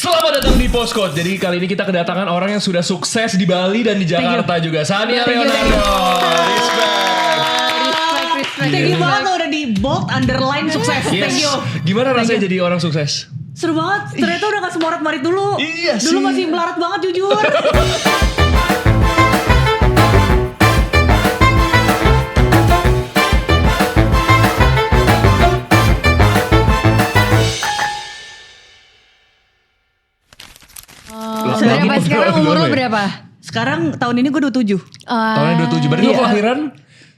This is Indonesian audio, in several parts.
Selamat datang di Postcode. Jadi kali ini kita kedatangan orang yang sudah sukses di Bali dan di Jakarta juga. Sania Leonardo. Respect. Thank you banget udah di bold underline sukses. Thank you. Gimana rasanya jadi orang sukses? Seru banget. Ternyata udah gak semorat-marit dulu. Iya sih. Dulu masih melarat banget jujur. Berapa sekarang umur lo berapa? Sekarang tahun ini gue 27. Tahunnya 27. Berarti lo kelahiran?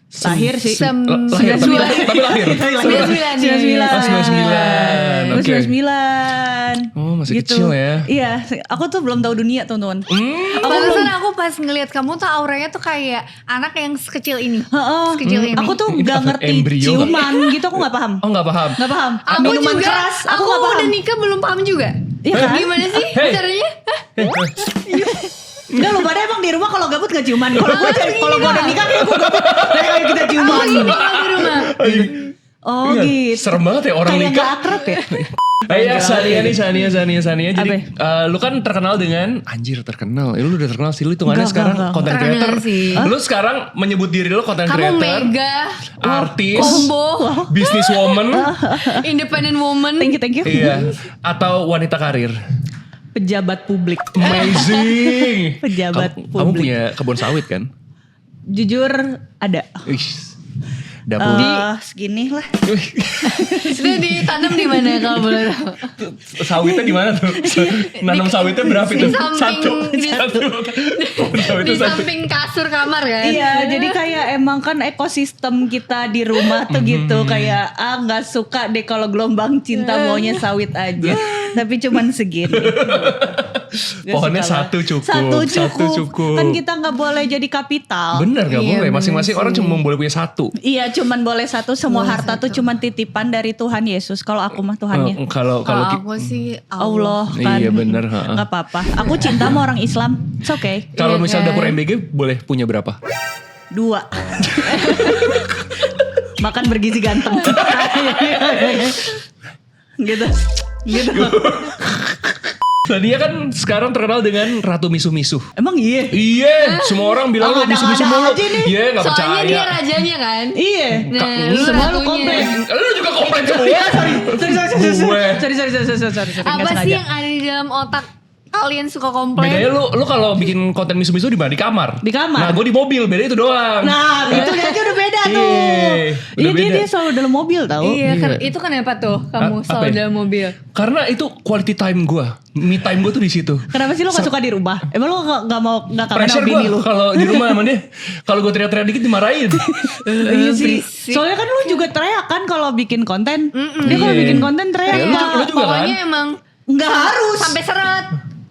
Lahir sih. Lahir tapi lahir. 99. Oke. 99. Oh, masih kecil ya. Iya, aku tuh belum tahu dunia teman-teman. Pantesan aku pas ngelihat kamu tuh auranya tuh kayak anak yang sekecil ini. Sekecil ini. Aku tuh Ini gak apa, ngerti embrio? ciuman gitu, aku gak paham. Oh, nggak paham. Gak paham. Aku Minuman juga, keras, aku aku gak paham. udah nikah belum paham juga. Iya kan? Gimana sih Hey. caranya? Enggak, lu pada emang di rumah kalau gabut gak ciuman. Kalau gue udah nikah kayak gue gabut. Kayak kita ciuman. Di rumah. Oh Iya, gitu. serem banget ya orang kayak nikah. gak akrab ya. Ya Sania. Jadi lu kan terkenal dengan terkenal. Lu udah terkenal sih, lu hitungannya Enggak, sekarang enggak. content Terkenal creator. sih. Lu sekarang menyebut diri lu content Kamu creator, mega, artis, combo, business woman, independent woman. Thank you. iya, atau wanita karir. Pejabat publik. Amazing. Pejabat kamu publik. punya kebun sawit kan? Jujur ada. Ish, dapur. Segini lah. Itu ditanam di mana kalau boleh tahu? Sawitnya di mana tuh? Nanam sawitnya berapa itu? di samping- Satu. Kebun sawitnya Di satu. samping kasur kamar kan? Iya, jadi kayak emang kan ekosistem kita di rumah tuh gitu kayak nggak suka deh kalau gelombang cinta maunya sawit aja, tapi cuman segini. Nggak Pohonnya suka satu lah. cukup. Satu cukup. Kan kita nggak boleh jadi kapital. Bener gak Iya, boleh. bener Masing-masing orang cuma boleh punya satu. Iya, cuman boleh satu. Semua harta tuh cuman titipan dari Tuhan Yesus. Kalau aku mah Tuhannya Kalau Kalau aku sih Allah kan. Iya bener. Nggak apa-apa. Aku cinta sama orang Islam. It's okay. Kalau Iya misal kan? dapur MBG boleh punya berapa? 2. Makan bergizi ganteng. gitu. Nah, dia kan sekarang terkenal dengan Ratu Misu-Misu. Emang iya? Iya, semua orang bilang lu Ada-ada Misu-Misu mulu. aja nih. Iya, gak Soalnya percaya. dia rajanya kan. Iya. Nah, lu Semua lu ratunya. komplain. Lu juga komplain semua. Sorry. Gue. Sorry. Apa Nggak sih sengaja. yang ada di dalam otak kalian suka komplain? Bedanya lu kalau bikin konten Misu-Misu di mana? Di kamar. Di kamar. Nah, gue di mobil. Beda itu doang. Nah, itu aja udah beda tuh. Iya, udah Iya, beda. dia selalu dalam mobil tau. Iya, kan Iya. itu kenapa tuh kamu Apa selalu ya? dalam mobil? Karena itu quality time gue. Me time gue tuh di situ. Kenapa sih lo gak suka di rumah? Emang lo gak kangen Pressure sama bini gue lo? kalau di rumah sama dia. Kalau gue teriak-teriak dikit dimarahin. Iya sih. berisik. Soalnya kan lo juga teriak kan kalau bikin konten. Dia kalau Iya. bikin konten teriak. Ya, lu juga Pokoknya kan? emang Nggak harus. sampai seret.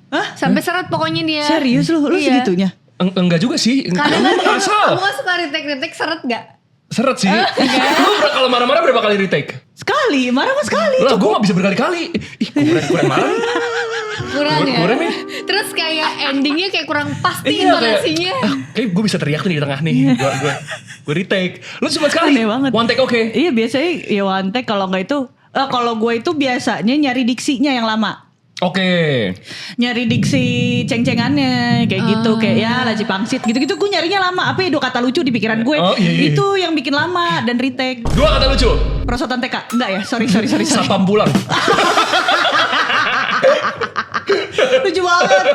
Hah? Sampai seret pokoknya dia. Serius lo Iya. segitunya? Enggak juga sih. Kadang Kamu kan asal. kamu kan suka retake seret gak? Seret sih. Lu kalau marah-marah berapa kali retake? Sekali, marah mah sekali. Lah gue gak bisa berkali-kali. Ih kurang marah. Kurang ya? Kurang ya? Terus kayak endingnya kayak kurang pasti Iya, intonasinya. kayak gue bisa teriak nih di tengah nih. Gue retake. Lu cuma sekali. Aneh banget. One take oke. Iya biasanya ya one take, kalau nggak itu kalau gue itu biasanya nyari diksinya yang lama. Oke. Nyari diksi ceng-cengannya kayak gitu, kayak ya laji pangsit gitu-gitu, gue nyarinya lama. Apa ya, 2 kata lucu di pikiran gue. Oh, iya. Itu yang bikin lama dan retake. 2 kata lucu. Perosotan TK. Enggak ya? Sorry. Satpam pulang. Lucu banget.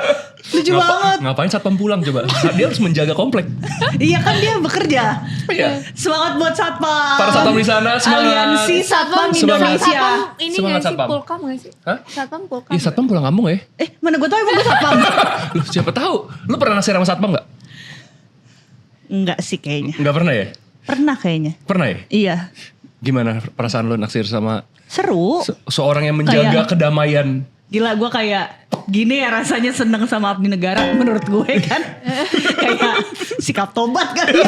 Lucu banget. Ngapain satpam pulang coba? Dia harus menjaga komplek. Iya kan dia bekerja. Iya. Semangat buat satpam. Para satpam di sana, semangat. Aliansi Satpam Semangat. Indonesia. Satpam ini Semangat gak sih? satpam. Pulkam gak sih? Hah? Satpam pulkam. Iya satpam pulang kampung ya. Mana gue tau emang gue satpam. Lu siapa tahu? Lu pernah naksir sama satpam gak? Enggak sih kayaknya. Gak pernah ya? Pernah kayaknya. Pernah ya? Iya. Gimana perasaan lu naksir sama Seru. seorang yang menjaga Kayak- kedamaian? Gila, gue kayak gini ya rasanya seneng sama abdi negara menurut gue kan. Kayak sikap tobat kali ya.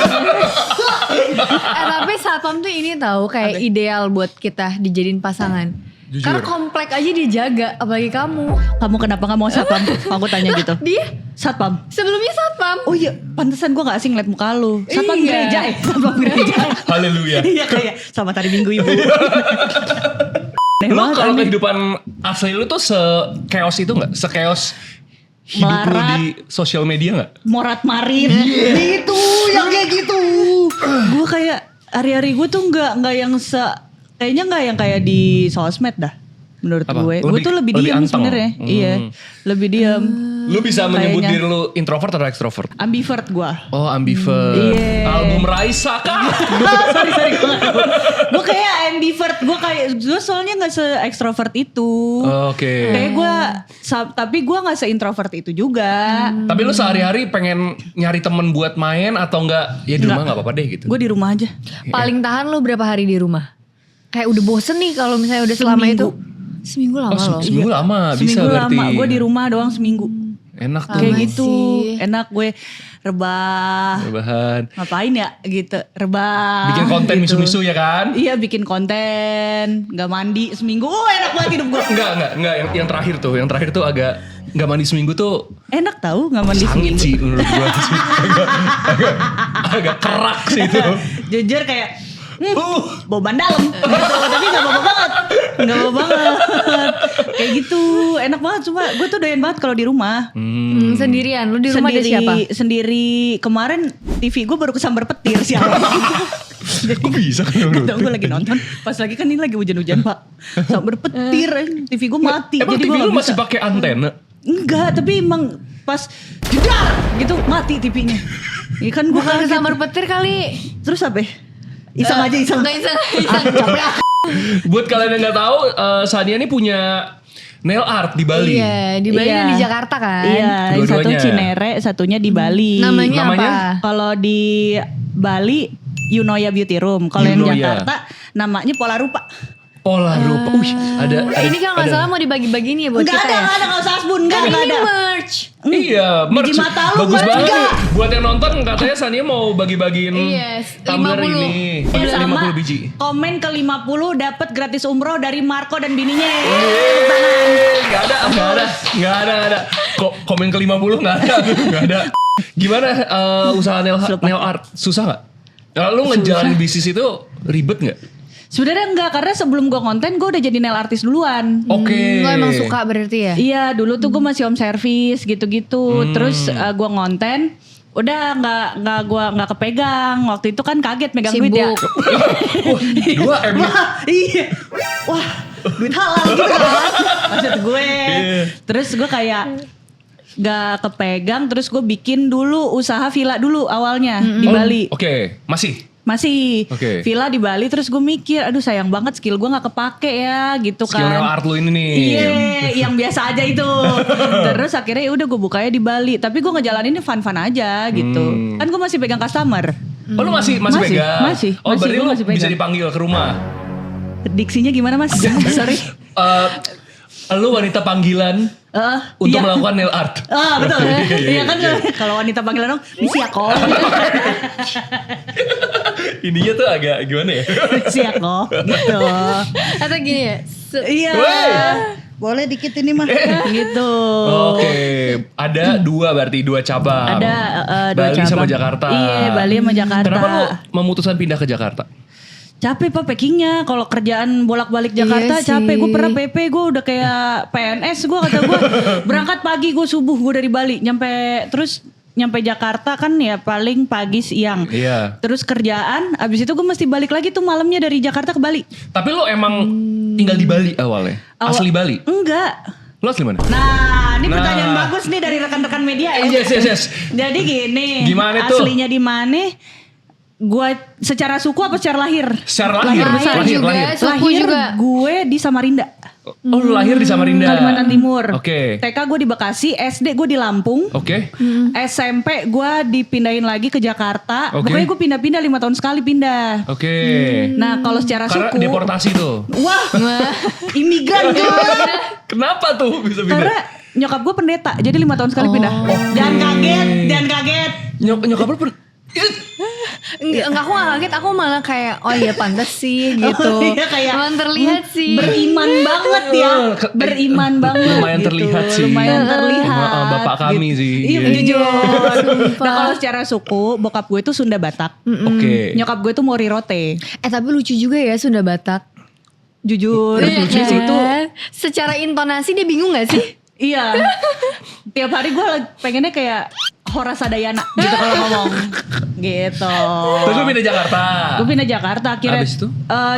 Tapi satpam tuh ini tahu kayak ideal buat kita dijadiin pasangan. Jujur. Karena komplek aja dijaga, apalagi kamu. Kamu kenapa gak mau satpam? Aku tanya gitu. Dia Satpam. sebelumnya satpam. Oh iya, pantesan gue gak asing ngeliat muka lu. Satpam Iya. gereja Satpam gereja. Haleluya. Iya kayak selamat hari Minggu Ibu. Lu banget, kalau aneh. kehidupan asli lu tuh se-chaos itu gak? Se-chaos hidup lu Melarat. di sosial media gak? Morat marit gitu, yang kayak gitu. Gue kayak hari-hari gue tuh nggak yang kayaknya nggak yang kayak di sosmed dah. Menurut Apa? gue tuh lebih Lebih diam anteng. sebenarnya. Iya, lebih diam. Lu bisa menyebut Kayaknya. diri lu introvert atau extrovert? Ambivert gue. Oh ambivert. Iya. Album Raisa kah? sorry gue kayak ambivert. Gue soalnya nggak se ekstrovert itu. Oke. Kayak gue, tapi gue nggak se introvert itu juga. Tapi lu sehari-hari pengen nyari temen buat main atau enggak? Ya di rumah gak apa-apa deh gitu. Gue di rumah aja. Paling tahan lu berapa hari di rumah? Kayak udah bosen nih kalau misalnya udah selama Seminggu. itu. Seminggu lama Oh, loh. seminggu lama bisa Seminggu berarti. lama. Gue di rumah doang seminggu. Enak tuh. Kayak Sama gitu. sih. Enak gue rebah. Rebahan. Ngapain ya gitu. Rebah. Bikin konten gitu. misu-misu ya kan? Iya bikin konten. Gak mandi seminggu. Enak banget hidup gue. Enggak. Yang terakhir tuh. Yang terakhir tuh agak nggak mandi seminggu tuh Enak tahu gak mandi sangit seminggu. sih menurut gue. agak kerak sih itu. Jujur kayak boban dalam gitu, tapi gak apa-apa banget. Gak apa-apa banget. Kayak gitu. Enak banget cuma gue tuh doyan banget kalau di rumah. Sendirian. Lu di rumah ada siapa? Sendiri. Kemarin TV gue baru kesambar petir sialan. Kok bisa kan menurut? Gue lagi nonton. Pas lagi kan ini lagi hujan-hujan pak. Sambar petir. TV gue mati. Emang Jadi TV gue lu gak masih bisa. pakai antena? Enggak, tapi emang pas jedar gitu mati TV-nya. Iya kan gue Bukan kaget. kesambar petir kali. Terus apa? Iseng aja iseng. Nggak iseng. Buat kalian yang nggak tahu, Sania ini punya nail art di Bali. Iya, di Bali Iya. dan di Jakarta kan. Iya, yang satu Dua-duanya. Cinere, satunya di Bali. Namanya Namanya? apa? Kalau di Bali Yunoya Beauty Room. Kalau yang Yunoya. Jakarta namanya Pola Rupa. Pola rupa. Wih, ada. Ini kalau nggak salah mau dibagi-bagi nih ya buat Enggak kita ada, ya. enggak usah asbun, enggak Kan ada. ini merch. Iya, merch. Biji mata lu bagus merch banget. nggak? Nih. Buat yang nonton katanya Sania mau bagi-bagiin Yes, tumbler 50. ini. Ya, sama 50 biji. komen ke 50 dapat gratis umroh dari Marco dan bininya. Gak ada. Kok komen ke 50 gak ada. Gimana usaha nail art? Susah gak? Lu ngejalanin bisnis itu ribet gak? Sebenarnya enggak, karena sebelum gue konten gue udah jadi nail artist duluan. Oke. Lo emang suka berarti ya? Iya, dulu tuh gue masih home service gitu-gitu. Terus gue ngonten, udah nggak kepegang. Waktu itu kan kaget megang duit ya. Sibuk. Wah, 2M. Wah, iya. Wah, duit halal gitu kan. Maksud gue. Terus gue kayak gak kepegang. Terus gue bikin dulu usaha villa dulu awalnya di Bali. Oke, Masih Oke. villa di Bali. Terus gue mikir, aduh sayang banget skill gue gak kepake ya gitu skill nail kan. art lu ini nih. Iya, yang biasa aja itu. Terus akhirnya ya udah gue bukanya di Bali. Tapi gue ngejalaninnya fun-fun aja gitu. Kan gue masih pegang customer. Oh lu masih Masih, pegang? masih, Oh berarti gue lu masih bisa pegang. dipanggil ke rumah? Diksinya gimana mas? Sorry. Lu wanita panggilan untuk iya. melakukan nail art. Betul. Iya kan kalau wanita panggilan dong, misi aku. Ininya tuh agak gimana ya? Misi aku gitu. Atau gini ya? Iya. Wey. Boleh dikit ini mah. Gitu. Oke, ada berarti dua cabang. Ada dua Bali cabang. sama Jakarta. Iya, Bali sama Jakarta. Kenapa lu memutuskan pindah ke Jakarta? Capek pak packingnya. Kalau kerjaan bolak-balik Jakarta Iya sih. capek. Gue pernah PP, gue udah kayak PNS. Gue kata gue berangkat pagi, gue subuh gue dari Bali nyampe Jakarta kan ya paling pagi siang. Iya. Terus kerjaan, abis itu gue mesti balik lagi tuh malamnya dari Jakarta ke Bali. Tapi lu emang tinggal di Bali awalnya? Asli Bali? Enggak. Lu asli mana? Nah, ini Nah. pertanyaan bagus nih dari rekan-rekan media ya. Yes. Jadi gini, Gimana tuh? aslinya di mana? Gue secara suku apa secara lahir? Secara lahir. besar. Lahir juga, lahir. suku Lahir juga. gue di Samarinda, Oh lu lahir di Samarinda? Kalimantan Timur. Oke. TK gue di Bekasi, SD gue di Lampung. Oke. SMP gue dipindahin lagi ke Jakarta. Oke. Pokoknya gue pindah-pindah 5 tahun sekali pindah. Oke. Nah kalau secara Karena suku, deportasi tuh. wah imigran tuh. Kenapa tuh bisa pindah? Karena nyokap gue pendeta, jadi 5 tahun sekali pindah. Jangan kaget. Nyokap lu Enggak, aku gak kaget, aku malah kayak oh iya pantas sih gitu. Oh, iya, kayak, Emang terlihat sih. Beriman banget ya. Beriman banget. Lumayan gitu. terlihat sih. Lumayan terlihat. Maaf, bapak kami sih. Iya Iya. jujur. Sumpah. Nah kalau secara suku, bokap gue tuh Sunda Batak. Oke. Nyokap gue tuh Mori Rote. Tapi lucu juga ya Sunda Batak. jujur. Iya Di situ kan? Secara intonasi dia bingung gak sih? iya. Tiap hari gue pengennya kayak Horas Sadayana gitu kalau ngomong. Gitu. Terus lu pindah Jakarta. Gue pindah Jakarta akhirnya. Habis itu?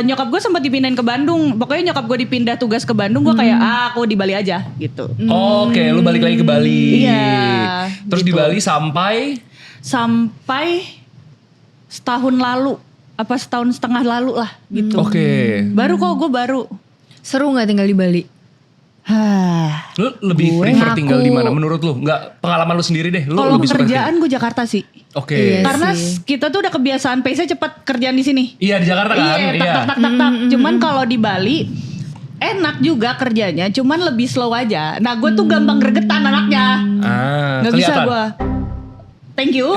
Nyokap gue sempat dipindahin ke Bandung. Pokoknya nyokap gue dipindah tugas ke Bandung. Gue kayak aku di Bali aja gitu. Oke, lu balik lagi ke Bali. Iya, Terus di gitu. Bali sampai setahun lalu. Apa setahun setengah lalu lah gitu. Oke. Baru kok gue baru. Seru gak tinggal di Bali? Hah. Lu lebih Gue prefer ngaku. tinggal di mana menurut lu? Enggak, pengalaman lu sendiri deh. Lu Kalau lebih suka kerjaan gue Jakarta sih. Oke. Iya. Karena sih. kita tuh udah kebiasaan pace-nya cepat kerjaan di sini. Iya di Jakarta kan? Iya, tak. Cuman kalau di Bali enak juga kerjanya, cuman lebih slow aja. Nah, gue tuh gampang gregetan anaknya. Nggak bisa kelihatan. gue. Thank you.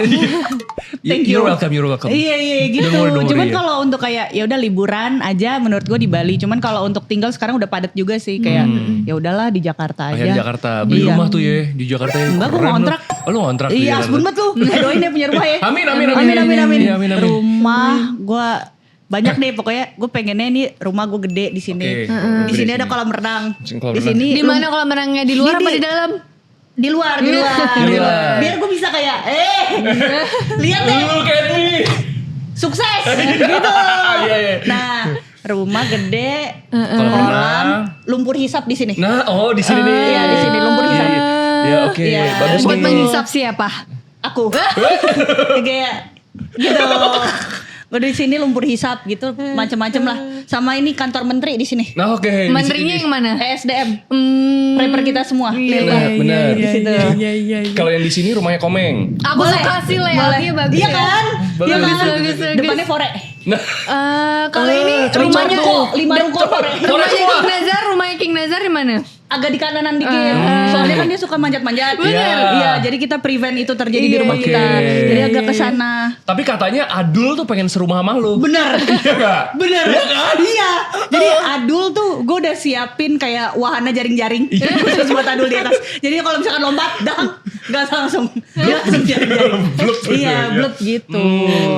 Thank you. You're welcome. Iya gitu. Don't worry, Cuman ya. kalau untuk kayak ya udah liburan aja menurut gue di Bali. Cuman kalau untuk tinggal sekarang udah padat juga sih kayak ya udahlah di Jakarta aja. Akhirnya di Jakarta. Beli Iya. rumah tuh ya di Jakarta ya. Enggak, gue Keren lu. ngontrak. Oh lu ngontrak di Iya, Jakarta. asbun banget lu. Doain deh punya rumah ya. Amin. Amin. Iya, amin. Rumah gue banyak deh pokoknya gue pengennya ini rumah gue gede di sini. Oke. Di sini ada kolam renang. Kolam Di renang. sini Di mana kalau menangnya di luar apa di dalam? Di luar. Di luar. Biar gue bisa kayak lihat deh Lu Kenny. sukses gitu. Iya. Nah, rumah gede, Kolam kolam, renang. lumpur hisap di sini. Nah, di sini nih. Iya, di sini lumpur Iya, hisap. Iya, oke. Iya. Bagus Buat nih. menghisap siapa? Aku. Kayak gitu. Gue di sini lumpur hisap gitu, macam-macam lah. Sama ini kantor menteri di sini. Nah, oke. di Menterinya sini. yang mana? ESDM. Rapper kita semua. Iya, Lihat. Benar. Di situ. Kalau yang di sini rumahnya Komeng. Aku suka sih layoutnya bagus Iya ya. kan? Bagus, Iya kan? bagus. Depannya fore. Nah, Kalau ini Cocok rumahnya tuh. 5 ruko fore. Rumahnya King Nazar di mana? Agak di kanan dikit. Soalnya kan dia suka manjat-manjat. Bener. Iya, jadi kita prevent itu terjadi di Iya, rumah iya, kita. iya, Jadi iya, agak ke iya. sana. tapi katanya Adul tuh pengen serumah sama lu. Bener. Iya enggak? Bener. Iya. Jadi Adul tuh gue udah siapin kayak wahana jaring-jaring. Khusus buat Adul di atas. Jadi kalau misalkan lompat, gak langsung. Dia langsung jaring-jaring. Blub gitu Iya, ya. blub gitu.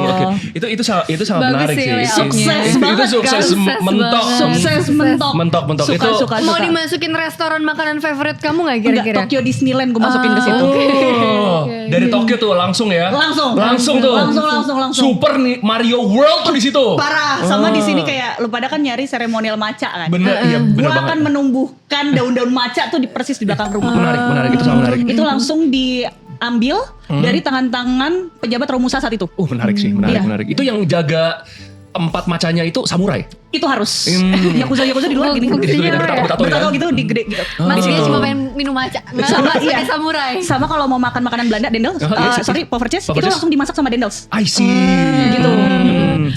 Oke. Itu sangat Bagus menarik sih sih. layoutnya. Sukses Itu banget sukses kan? mentok. Sukses mentok. Mentok. Suka, Itu suka. Mau dimasukin restoran makanan favorite kamu gak kira-kira? Enggak, Tokyo Disneyland gue masukin ke situ. Oh, dari Tokyo tuh langsung ya? Langsung tuh. Langsung. Super nih Mario World tuh di situ. Parah. Sama di sini kayak lu pada kan nyari seremonial maca kan. Bener, iya bener Gua banget. akan menumbuhkan daun-daun maca tuh di persis di belakang rumah. Menarik, itu sangat menarik. Itu langsung diambil dari tangan-tangan pejabat Romusa saat itu. Menarik sih, Iya. menarik. Itu yang jaga tempat macanya itu samurai. Itu harus. Yakuza di luar gini. Buktinya apa ya? Bertato ya? Bertato gitu di gede gitu. Mas dia Oh. cuma pengen minum maca. Nggak Sama, pakai iya. samurai. Sama kalau mau makan makanan Belanda, dendels, iya, sorry, Povertjes, itu Povertjes. langsung dimasak sama dendels. I see. Gitu.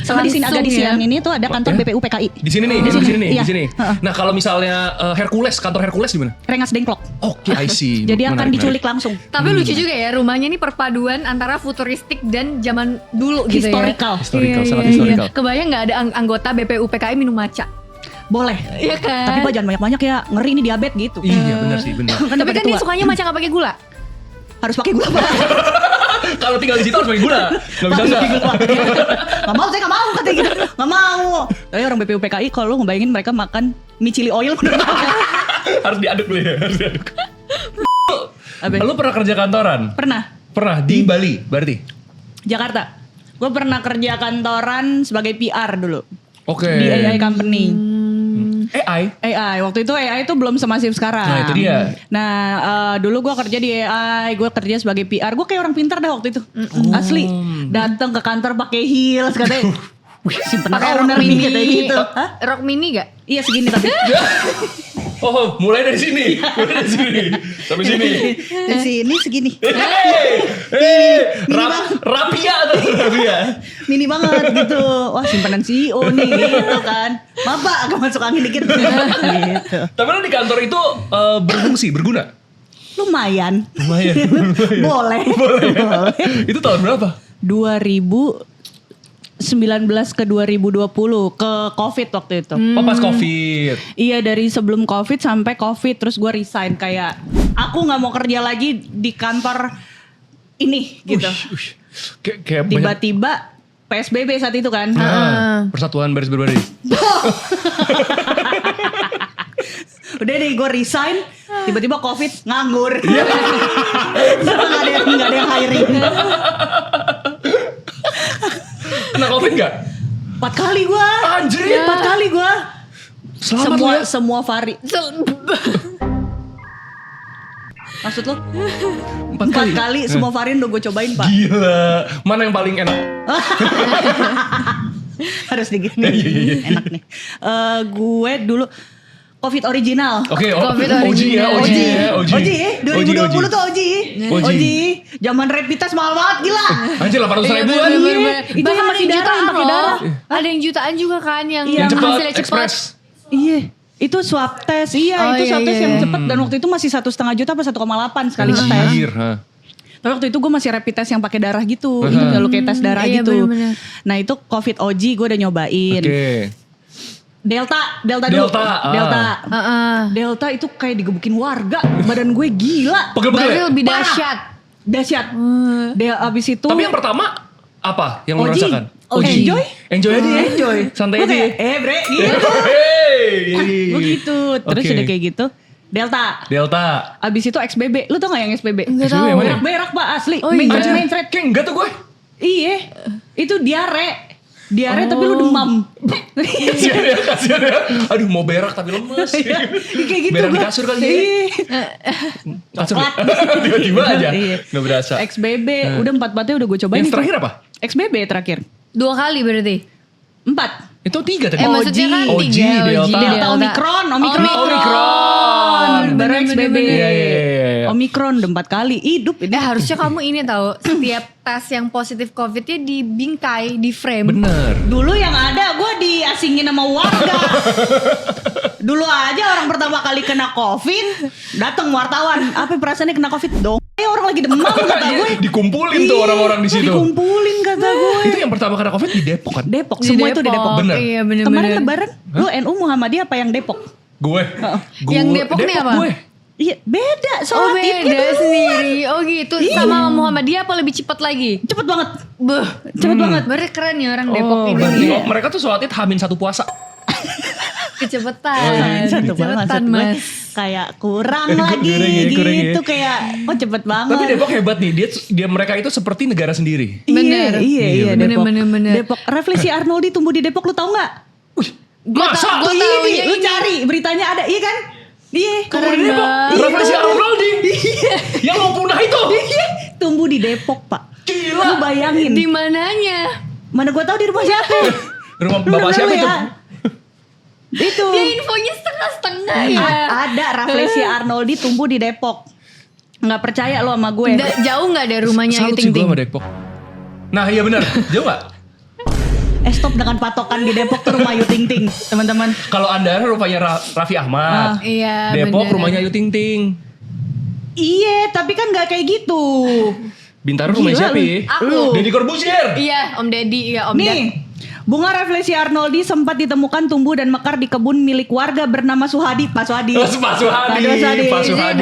Sama di sini agak di Langsung ya. siang ini tuh ada kantor BPU PKI. Di sini nih, Di di sini, sini nih, iya. di sini. Heeh. Nah, kalau misalnya Hercules, kantor Hercules di mana? Rengas Dengklok. Oke, I see. Jadi akan Menarik, diculik langsung. Tapi lucu juga ya, rumahnya ini perpaduan antara futuristik dan zaman dulu gitu Historical. ya. Historical, Iya, sangat iya, historical. iya. Kebayang nggak ada anggota BPU PKI minum maca? Boleh. Iya kan? Tapi Pak jangan banyak-banyak ya, ngeri ini diabetes gitu. Iya, benar sih, benar. Kan Tapi udah kan tua. dia sukanya maca nggak pakai gula. Harus pakai gula Pak. Kalau tinggal di situ harus pakai gula. Enggak bisa enggak. Gak mau, saya gak mau katanya gitu. Gak mau. Tapi orang BPU PKI kalau lu ngebayangin mereka makan mie chili oil bener banget. Harus diaduk dulu ya, harus diaduk. Apa? Lu pernah kerja kantoran? Pernah. Pernah di Bali berarti? Jakarta. Gue pernah kerja kantoran sebagai PR dulu. Oke. Di AI company. AI. Waktu itu AI itu belum semasif sekarang. Nah, itu dia. Nah, dulu gue kerja di AI, gue kerja sebagai PR. Gue kayak orang pintar dah waktu itu. Asli. Datang ke kantor pakai heels katanya. Wih, simpen Pakai rok owner nih mini katanya gitu. Hah? Rok mini gak? Iya segini tapi. Oh, mulai dari sini. Mulai dari sini. Sampai sini. Di sini segini. Rapia tuh, rapia. Mini banget gitu. Wah, simpanan CEO nih gitu kan. Maaf Pak, agak masuk angin dikit. Gitu. Tapi lu di kantor itu berfungsi, berguna? Lumayan. Lumayan. Boleh. Itu tahun berapa? 2019 ke 2020 ke COVID waktu itu. Oh, pas COVID. Iya, dari sebelum COVID sampai COVID terus gue resign kayak aku nggak mau kerja lagi di kantor ini gitu. Ush. Kayak banyak. Tiba-tiba PSBB saat itu kan. Persatuan Baris Berbadi. Udah deh gue resign, tiba-tiba COVID nganggur. Sama gak ada yang hiring. Kena COVID gak? 4 kali gue. Anjir. 4 kali gue. Selamat lu ya. Semua vari. Maksud lo? 4 kali semua varian udah gue cobain pak. Gila. Mana yang paling enak? Harus digini. Enak nih. Gue dulu COVID original. Oke, COVID OG ya, OG ya, OG. OG 2020 tuh OG. OG. OG. Zaman rapid test mahal banget gila. Anjir 800 ribuan. Itu yang pakai darah, pakai darah. Ada yang jutaan juga kan yang Yang cepat, hasilnya cepat. express. Iya. Itu swab test. Iya, Oh, itu iya, swab test iya. yang cepet dan waktu itu masih 1,5 juta apa 1,8 sekali ngetes. Anjir, ha. Tapi waktu itu gue masih rapid test yang pakai darah gitu. Ingat gak lu kayak tes darah Iya, gitu. bener-bener. Nah, itu COVID OG gue udah nyobain. Oke. Delta dulu. Delta, Delta itu kayak digebukin warga. Badan gue gila. Pegel-pegel Berarti ya? lebih Parah. dahsyat. Dahsyat. Abis itu Tapi yang pertama apa yang lu OG. rasakan? Enjoy. Enjoy aja ya? Enjoy. Santai Gue aja ya? kayak, bre gitu. Hey. Gue gitu. Terus Oke. udah kayak gitu. Delta. Abis itu XBB. Lu tau gak yang XBB? Enggak XBB tahu. yang mana? Berak-berak pak asli. Oh, iya. Mencret. Kayak enggak tuh gue. Iya. Itu diare. Tapi lu demam. Kasian ya. Aduh mau berak tapi lemes. Kayak gitu. Berak di gua. kasur kali ya. Iya. Kasur ya? Tiba-tiba aja. Iya. Gak berasa. XBB. Udah 4-4-nya udah gue cobain. Yang terakhir apa? XBB terakhir. 2 kali berarti. 4. Itu 3 tadi. Maksudnya kan OG, 3. Delta. Delta Omicron. Omicron. Baru XBB. Iya. Omicron udah 4 kali. Hidup ini. Harusnya kamu ini tahu setiap tes yang positif COVID-nya dibingkai, di frame. Bener. Dulu yang ada gue diasingin sama warga. Dulu aja orang pertama kali kena COVID, datang wartawan. Apa perasaannya kena COVID dong? Orang lagi demam kata gue. Dikumpulin tuh orang-orang di situ. Dikumpulin kata gue. Itu yang pertama kena COVID di Depok kan? Depok, Di semua itu di Depok. Bener. Iya bener-bener. Kemarin lebaran, lu NU Muhammadiyah apa yang Depok? Gue. Yang Depok nih apa? Gue. Iya beda, Oh sholat idnya beda duluan. sendiri. Oh gitu. Sama Muhammadiyah apa lebih cepat lagi? Cepet banget, Beuh. cepet banget. Berarti keren ya orang Depok Oh, ini. berarti Iya. mereka tuh sholat id H-1 puasa. Kecepetan. Satu Kecepetan maksud gue, mas. kayak kurang lagi Kurang ya. gitu kayak oh cepet banget. Tapi Depok hebat nih, dia mereka itu seperti negara sendiri. Bener. Iya Bener, Depok. bener. Depok. Refleksi Arnoldi tumbuh di Depok lu tau nggak? Masa? Gua Ini, taunya lu ini. cari beritanya ada, iya kan? Iya. Tumbuh di Keren Depok. banget. Refleksi Arnoldi. Yang mau punah itu. Iya. Tumbuh di Depok pak. Gila. Lu bayangin. Di mananya? Mana gua tahu di rumah siapa? Rumah Lu bapak denger siapa lu itu? ya? Itu. Dia infonya setengah-setengah ya. Ada Refleksi Arnoldi tumbuh di Depok. Nggak percaya lo sama gue. Jauh gak dari rumahnya Ayu Salut sih Ting gue Ting? sama Depok. Nah iya benar. Jauh gak? Stop dengan patokan di Depok tuh rumah Ayu Ting Ting, teman-teman. Kalau Anda rumahnya Raffi Ahmad. Iya Depok bener. rumahnya Ayu Ting Ting. Iya, tapi kan nggak kayak gitu. Bintaro rumahnya Gila siapa? lu. ya? Aku. Deddy Corbuzier. Iya Om Deddy. Iya Om Ded. Nih, bunga Refleksi Arnoldi sempat ditemukan tumbuh dan mekar di kebun milik warga bernama Suhadi. Pak Suhadi. Oh, Pak Suhadi. Pak Suhadi.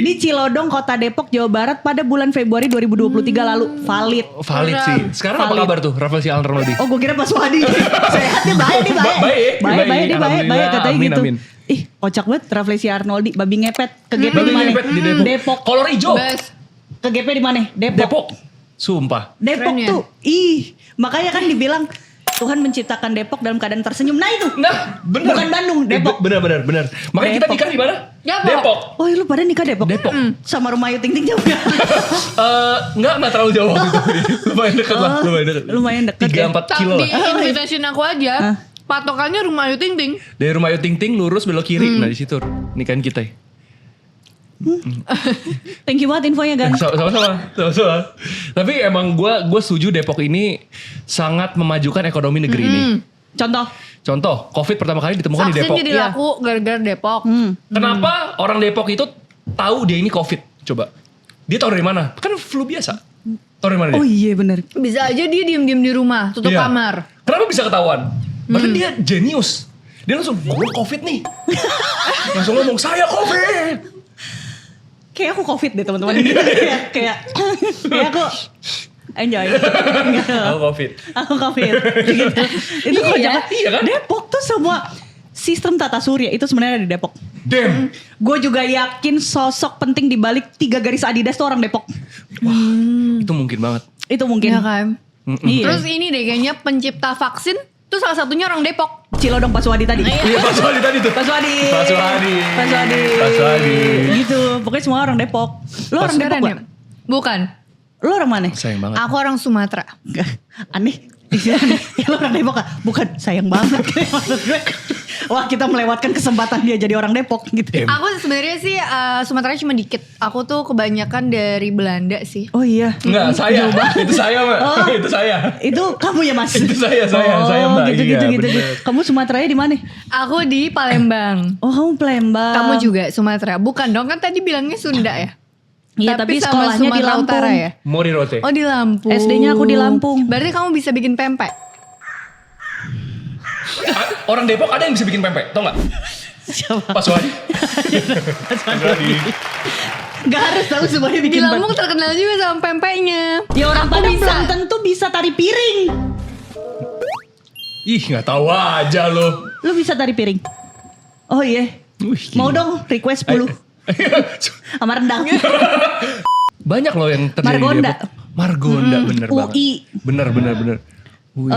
Di Cilodong, Kota Depok, Jawa Barat pada bulan Februari 2023 lalu. Valid. Valid sih. Sekarang apa Valid. kabar tuh Refleksi Arnoldi? Oh, gue kira Pak Suhadi. Sehat dia, baik dia, baik. Baik, Baik, katanya amin, gitu. amin. Ih, kocak banget Refleksi Arnoldi, babi ngepet. Ke GP Babi di mana? ngepet di Depok. Depok. Kolor hijau. Bes. Ke GP di mana? Depok. Sumpah. Depok Keren ya? tuh, makanya kan dibilang Tuhan menciptakan Depok dalam keadaan tersenyum. Nah itu, Nah, bener. Bukan Bandung, Depok. Bener. Makanya kita Depok. nikah di mana? Depok. oh lu pada nikah Depok? Depok. Sama rumah Ayu Ting Ting jauh gak? Enggak terlalu jauh waktu itu. Lumayan dekat lah, lumayan dekat 3-4 kilo Di lah. invitation aku aja. Patokannya rumah Ayu Ting Ting. Dari rumah Ayu Ting Ting lurus belok kiri. Nah di situ nikahin kita. Thank you banget infonya Gan. Sama-sama. Tapi emang gue setuju Depok ini sangat memajukan ekonomi negeri ini. Contoh. Covid pertama kali ditemukan di Vaksin Depok. jadi laku gara-gara Depok. Kenapa orang Depok itu tahu dia ini Covid? Coba. Dia tahu dari mana? Kan flu biasa. Tahu dari mana dia? Oh iya benar. Bisa aja dia diem-diem di rumah, tutup Iya. kamar. Kenapa bisa ketahuan? Berarti dia jenius. Dia langsung, gue Covid nih. Langsung ngomong, saya Covid. Kayak aku Covid deh teman-teman. kayak aku enjoy. Aku Covid. Aku Covid. Gitu. Itu kocak. Iya kan? Depok tuh semua sistem tata surya itu sebenarnya ada di Depok. Damn. Gue juga yakin sosok penting di balik 3 garis Adidas tuh orang Depok. Itu mungkin banget. Itu mungkin. Iya kan. Iya. Terus ini deh kayaknya pencipta vaksin tuh salah satunya orang Depok. Cilodong Pak Suwadi tadi. Iya Pak Suwadi tadi tuh. Pak Suwadi. Pak Suwadi. Pak Suwadi. Pak Suwadi. Gitu. Pokoknya semua orang Depok. Lo orang Depok Keren ya? gak? Bukan. Lo orang mana? Sayang banget. Aku orang Sumatera. Aneh. Ya, lo orang Depok gak? Bukan, sayang banget. Maksud gue, wah kita melewatkan kesempatan dia jadi orang Depok gitu. Aku sebenarnya sih Sumatera cuma dikit. Aku tuh kebanyakan dari Belanda sih. Oh iya. Enggak, saya. Itu saya, Mbak. Itu saya. Itu kamu ya Mas? Itu saya, Oh Mbak. gitu, Iya, gitu, gitu, bener. gitu. Kamu Sumateranya di mana? Aku di Palembang. Oh kamu Palembang. Kamu juga Sumatera. Bukan dong, kan tadi bilangnya Sunda ya. Iya tapi sama sekolahnya di Sumatera Lampung. Utara ya. Mori Rote. Oh di Lampung. SD-nya aku di Lampung. Berarti kamu bisa bikin pempek. Orang Depok ada yang bisa bikin pempek, tau gak? Siapa? Pak Suwadi. Pak Suwadi. Gak harus tahu semuanya Di bikin Lampung terkenal juga sama pempeknya. Ya orang Aku Padang bisa. belum tentu bisa tari piring. Ih, gak tahu aja lo. Lu bisa tari piring? Oh iya. Mau dong request 10 sama rendang. Banyak loh yang terjadi Margonda. di Depok. Margonda, bener UI. banget. Bener. UI.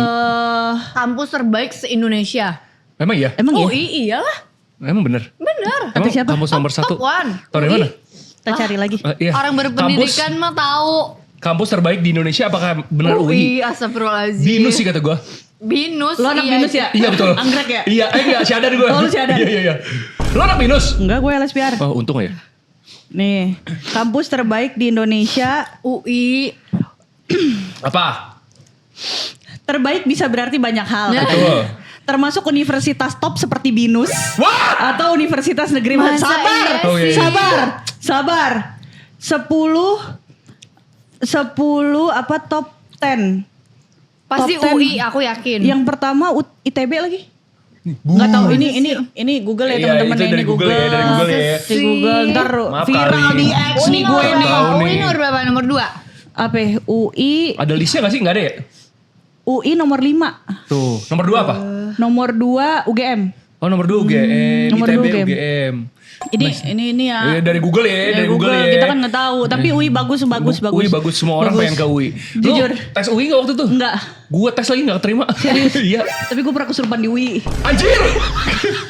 Kampus terbaik se-Indonesia. Emang iya? Emang ya? UI iyalah. Emang bener? Bener. Emang siapa? kampus nomor 1? Top one. Tau dari mana? Kita cari lagi. Iya. Orang berpendidikan mah tahu. Kampus terbaik di Indonesia apakah benar UI? Astagfirullahaladzim. Binus sih kata gue. Binus. Lo anak iya. binus ya? Iya betul. Anggrek ya? Iya, enggak, Syadar gue. Oh, lu Syadar. Iya. Lo anak Binus? Enggak, gue LSPR. Oh, untung ya. Nih, kampus terbaik di Indonesia. UI. Apa? Terbaik bisa berarti banyak hal. Ya. Betul. Termasuk universitas top seperti Binus. Wah! Atau universitas negeri Masa sabar, iya Oke. sih? sabar. 10 apa top 10. Pasti Top 10. UI aku yakin. Yang pertama ITB lagi. Nggak tahu ini Google ya Iya, teman-teman itu ya, dari ini Google ya, dari Google ya. Di Google ntar Maaf viral kali. di X UI nih gue nomor nih. Tahu UI nih. nomor berapa? Nomor 2. Apa ya? UI Ada listnya gak sih? Gak ada ya? UI nomor 5. Tuh, nomor 2 apa? Nomor 2 UGM. Oh, nomor 2 UGM, nomor ITB 2 UGM. UGM. Ini ya. Dari Google ya, dari Google ya. Kita kan nggak tahu, tapi UI bagus. UI bagus, semua orang pengen ke UI. Jujur. Lo tes UI gak waktu itu? Enggak. Gue tes lagi gak keterima. Serius? Iya. Tapi gue pernah kesurupan di UI. Anjir!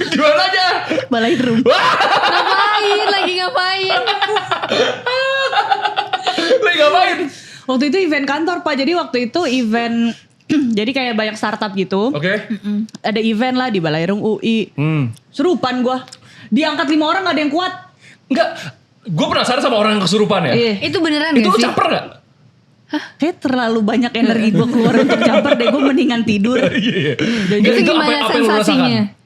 Gimana aja? Balai Drum. Ngapain? Lagi ngapain? Lagi ngapain? Waktu itu event kantor Pak. Jadi waktu itu event jadi kayak banyak startup gitu. Oke. Ada event lah di Balairung UI. Serupan gue. Diangkat 5 orang gak ada yang kuat. Enggak. Gue penasaran sama orang yang kesurupan ya. Iya. Itu beneran Itu gak lu sih? caper gak? Kayak terlalu banyak energi gue keluar untuk caper deh. Gue mendingan tidur. Iya. Itu gimana yang lu sensasinya? rasakan?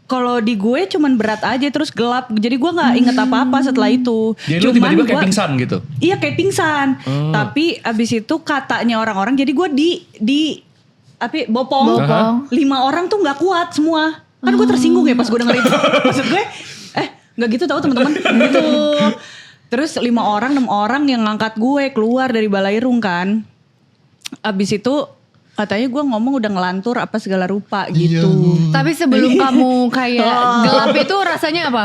Kalau di gue cuman berat aja terus gelap. Jadi gue gak inget apa-apa setelah itu. Jadi lu tiba-tiba kayak gua- pingsan gitu? Iya kayak pingsan. Tapi abis itu katanya orang-orang. Jadi gue bopong. Bopong. 5 orang tuh gak kuat semua. Kan gue tersinggung ya pas gue denger itu. Maksud gue gak gitu tahu teman-teman. Gitu. Terus 5 orang 6 orang yang ngangkat gue keluar dari Balairung kan. Abis itu katanya gue ngomong udah ngelantur apa segala rupa gitu. Tapi sebelum kamu kayak gelap itu rasanya apa?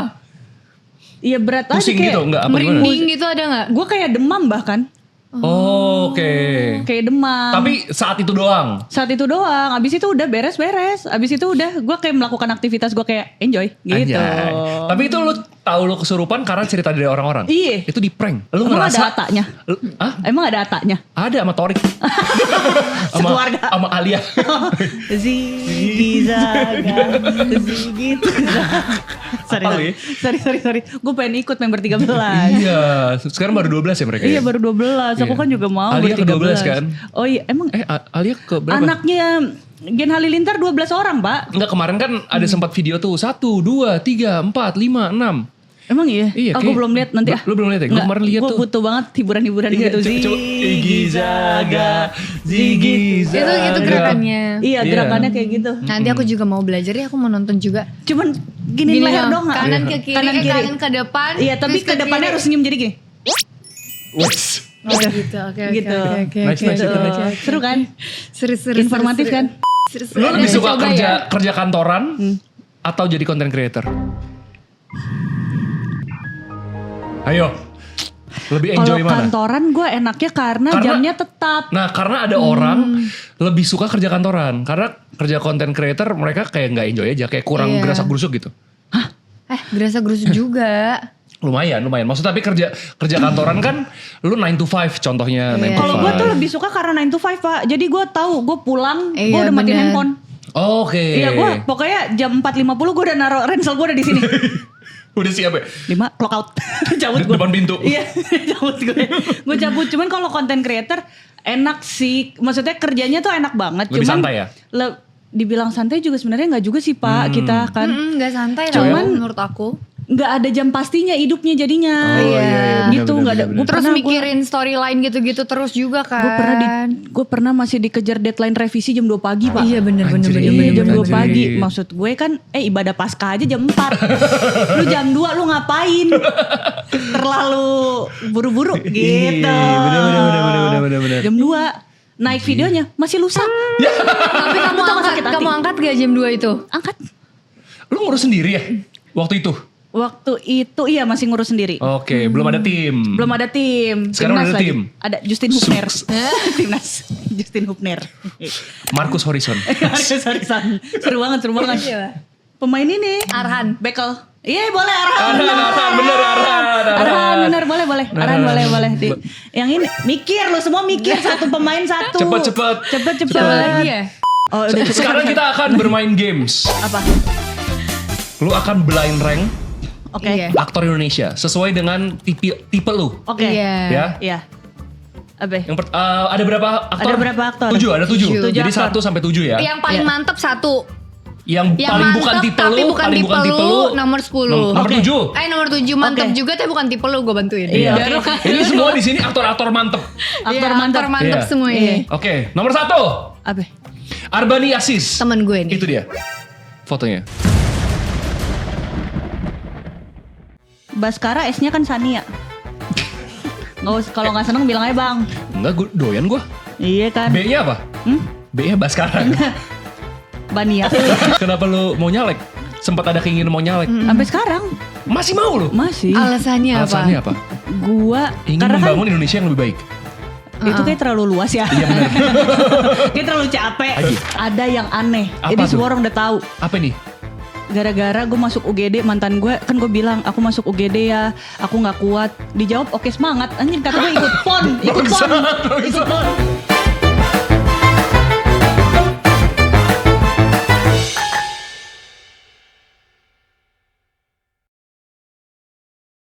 Iya berat aja Pusing kayak. gitu? Enggak apa gimana? Merinding gitu ada gak? Gue kayak demam bahkan. Oh, oke. Kayak demam. Tapi saat itu doang? Saat itu doang. Abis itu udah beres-beres. Abis itu udah gue kayak melakukan aktivitas gue kayak enjoy gitu. Anjay. Tapi itu lu tahu lu kesurupan karena cerita dari orang-orang? Iya. Itu di prank? Lu Emang ngerasa? ada atanya? Hah? Emang ada atanya? Ada sama Torik. Sekeluarga. Sama Alia. Ziggy Zaga. Ziggy Zaga. Apa lu ya? Sorry. Gue pengen ikut member 13. Iya. Sekarang baru 12 ya mereka Iya ya? baru 12. Aku Iya. kan juga mau Alia ke 12 ber-13. kan? Oh iya emang Alia ke berapa? anaknya Gen Halilintar 12 orang Pak. Enggak, kemarin kan ada sempat video tuh 1, 2, 3, 4, 5, 6. Emang iya? Iya, Aku kayak- belum lihat nanti Lu belum lihat ya? Gua kemarin lihat Gue tuh. butuh banget hiburan-hiburan Iya, gitu. coba Ziggy Zaga, Ziggy Zaga. Itu gerakannya. Iya Iya. gerakannya kayak gitu. Nanti aku juga mau belajar ya, aku mau nonton juga. Cuman gini leher dong nggak? Kanan ke kiri, kanan ke depan. Iya tapi terus ke depannya kiri. harus senyum jadi gini. Wes. Oh gitu, oke. Gitu. Nice, nice, Gitu. nice. Seru kan? Seru. Informatif kan? Lu lebih suka Coba kerja ya. kerja kantoran atau jadi content creator? Ayo. Lebih Kalau enjoy mana? kantoran gue enaknya karena jamnya tetap. Nah karena ada orang lebih suka kerja kantoran. Karena kerja content creator mereka kayak gak enjoy aja. Kayak kurang Iya. gerasak gerusuk gitu. Gerasa gerusuk juga. Lumayan. Maksud tapi kerja kantoran kan lu 9 to 5 contohnya. 9 to 5. Kalau gue tuh lebih suka karena 9 to 5 Pak. Jadi gue tahu gue pulang gue Iya, udah matiin bener. handphone. Oke. Iya gue pokoknya jam 4.50 gue udah naruh ransel gue udah di sini. Udah siap ya? 5 clock out. Cabut gue. Depan pintu. Iya cabut gue. Gue cabut. Cuman kalau content creator enak sih. Maksudnya kerjanya tuh enak banget. Lebih Cuman santai ya? Dibilang santai juga sebenarnya nggak juga sih Pak kita kan. Gak santai Cuman- tau menurut aku. Nggak ada jam pastinya hidupnya jadinya. Oh, iya, gitu nggak ada. Gua Terus pernah- mikirin storyline gitu-gitu terus juga kan. Gue pernah masih dikejar deadline revisi jam 2 pagi Pak. Iya bener Iya jam 2 Anjir. pagi. Maksud gue kan ibadah pasca aja jam 4. Lu jam 2 lu ngapain? Terlalu buru-buru gitu. Bener. Jam 2 naik videonya masih lusa. Tapi kamu angkat gak jam 2 itu? Angkat. Lu ngurus sendiri ya? Waktu itu? Waktu itu iya masih ngurus sendiri. Oke, belum ada tim. Belum ada tim. Sekarang Timnas ada lagi. tim. Ada Justin Hubner. Timnas. Justin Hubner. Marcus Horizon. sorry. Seru banget. Iya. Pemain ini. Arhan. Bekel. Iya boleh Arhan. Arhan. Bener boleh. Arhan boleh. Yang ini mikir lu semua mikir satu pemain satu. Cepet. Siapa lagi ya? Oh udah cukup. Sekarang kita akan bermain games. Apa? Lu akan blind rank Oke. Iya. aktor Indonesia sesuai dengan tipe lu. Oke. Iya. Ya. Iya. Apa? Ada berapa aktor? Ada berapa aktor? 7, ada 7. Tujuh. Jadi aktor. 1 sampai 7 ya. Yang paling Iya. mantep satu. Yang Yang paling mantep bukan tipe tapi lu, bukan paling tipe bukan tipe lu, lu. nomor 10. Nomor Oke. 7. Nomor 7 mantep Oke. juga tapi bukan tipe lu, gue bantuin. Iya. Biar- Ini semua di sini aktor-aktor mantep. Aktor Iya, mantap. aktor mantep Iya. semua Iya. ini. Oke, nomor 1. Apa? Arbani Asis. Temen gue nih. Itu dia. Fotonya. Baskara S-nya kan Sania. Nggak usah, kalau nggak seneng bilang aja bang. Enggak, doyan gue. Iya kan. B-nya apa? B-nya Baskara. Bania. Kenapa lu mau nyalek? Sempat ada keinginan mau nyalek. Sampai sekarang Masih mau lu? masih. Alasannya apa? Alasannya apa? Gua Ingin karena kan membangun Indonesia yang lebih baik. itu kayak terlalu luas ya. Iya benar. Kayak terlalu capek. Lagi. Ada yang aneh. Apa Jadi tuh? semua orang udah tahu. Apa nih? Gara-gara gue masuk UGD, mantan gue kan gue bilang aku masuk UGD ya, aku nggak kuat. Dijawab oke semangat. Anjir kata gue ikut pon. Bangsat. Ikut pon.